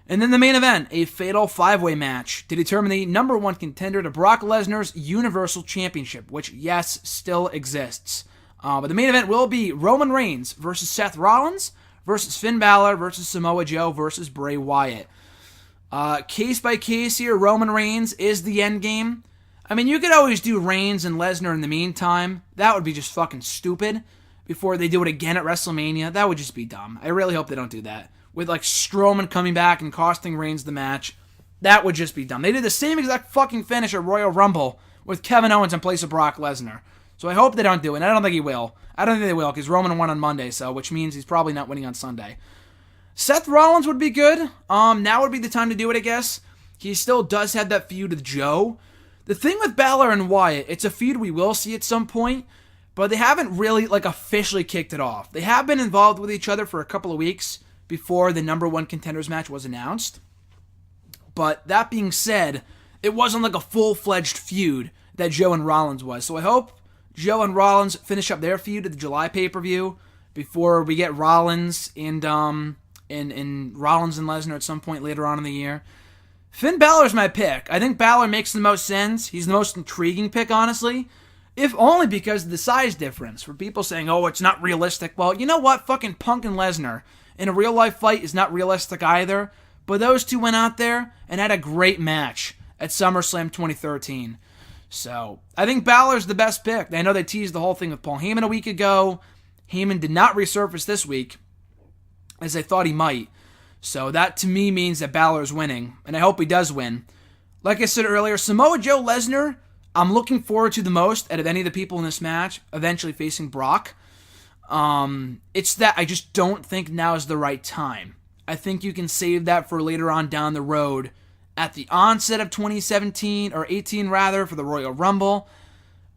And then the main event, a fatal 5-way match to determine the number 1 contender to Brock Lesnar's Universal Championship, which, yes, still exists. But the main event will be Roman Reigns versus Seth Rollins versus Finn Balor versus Samoa Joe versus Bray Wyatt. Case by case here, Roman Reigns is the end game. I mean, you could always do Reigns and Lesnar in the meantime. That would be just fucking stupid. Before they do it again at WrestleMania, that would just be dumb. I really hope they don't do that. With like Strowman coming back and costing Reigns the match, that would just be dumb. They did the same exact fucking finish at Royal Rumble with Kevin Owens in place of Brock Lesnar. So I hope they don't do it, and I don't think he will. I don't think they will, because Roman won on Monday, so which means he's probably not winning on Sunday. Seth Rollins would be good. Now would be the time to do it, I guess. He still does have that feud with Joe. The thing with Balor and Wyatt, it's a feud we will see at some point, but they haven't really like officially kicked it off. They have been involved with each other for a couple of weeks before the number 1 contenders match was announced. But that being said, it wasn't like a full-fledged feud that Joe and Rollins was. So I hope Joe and Rollins finish up their feud at the July pay-per-view before we get Rollins and Rollins and Lesnar at some point later on in the year. Finn Balor's my pick. I think Balor makes the most sense. He's the most intriguing pick, honestly. If only because of the size difference. For people saying, oh, it's not realistic. Well, you know what? Fucking Punk and Lesnar in a real-life fight is not realistic either. But those two went out there and had a great match at SummerSlam 2013. So, I think Balor's the best pick. I know they teased the whole thing with Paul Heyman a week ago. Heyman did not resurface this week, as I thought he might. So that to me means that Balor's winning, and I hope he does win. Like I said earlier, Samoa Joe Lesnar, I'm looking forward to the most out of any of the people in this match, eventually facing Brock. It's that I just don't think now is the right time. I think you can save that for later on down the road at the onset of 2017, or 18 rather, for the Royal Rumble.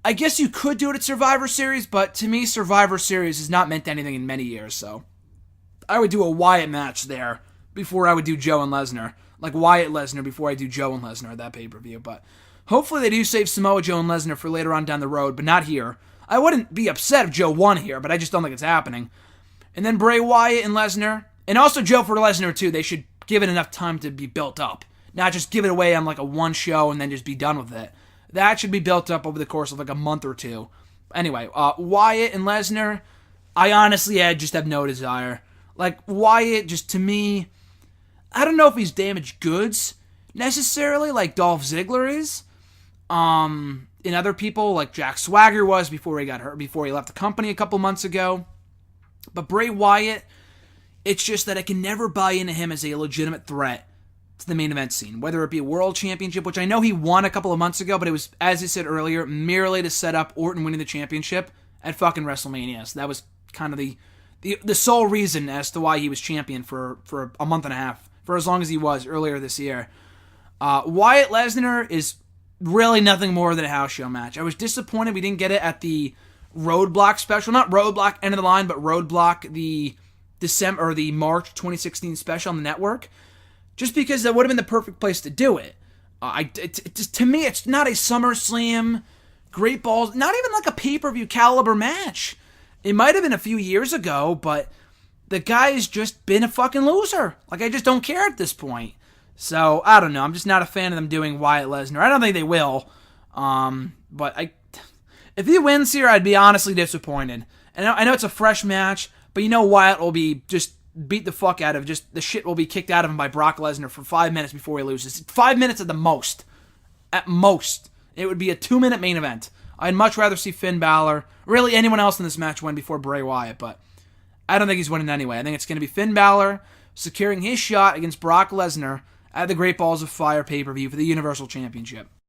I guess you could do it at Survivor Series, but to me, Survivor Series has not meant anything in many years, so I would do a Wyatt match there before I would do Joe and Lesnar. Like Wyatt Lesnar before I do Joe and Lesnar at that pay-per-view. But hopefully they do save Samoa Joe and Lesnar for later on down the road, but not here. I wouldn't be upset if Joe won here, but I just don't think it's happening. And then Bray Wyatt and Lesnar, and also Joe for Lesnar too, they should give it enough time to be built up. Not just give it away on like a one show and then just be done with it. That should be built up over the course of like a month or two. Anyway, Wyatt and Lesnar, I honestly just have no desire. Like, Wyatt, just to me, I don't know if he's damaged goods, necessarily, like Dolph Ziggler is. In other people, like Jack Swagger was before he got hurt, before he left the company a couple months ago. But Bray Wyatt, it's just that I can never buy into him as a legitimate threat to the main event scene, whether it be a world championship, which I know he won a couple of months ago, but it was, as I said earlier, merely to set up Orton winning the championship at fucking WrestleMania. So that was kind of the sole reason as to why he was champion for a month and a half, for as long as he was earlier this year. Wyatt Lesnar is really nothing more than a house show match. I was disappointed we didn't get it at the Roadblock special, not Roadblock End of the Line, but Roadblock the March 2016 special on the network. Just because that would have been the perfect place to do it. To me, it's not a SummerSlam, Great Balls, not even like a pay-per-view caliber match. It might have been a few years ago, but the guy's just been a fucking loser. Like, I just don't care at this point. So, I don't know. I'm just not a fan of them doing Wyatt Lesnar. I don't think they will. But if he wins here, I'd be honestly disappointed. And I know it's a fresh match, but you know Wyatt will be just beat the fuck out of, just the shit will be kicked out of him by Brock Lesnar for 5 minutes before he loses. 5 minutes at the most. At most. It would be a 2-minute main event. I'd much rather see Finn Balor, really anyone else in this match win before Bray Wyatt, but I don't think he's winning anyway. I think it's going to be Finn Balor securing his shot against Brock Lesnar at the Great Balls of Fire pay-per-view for the Universal Championship.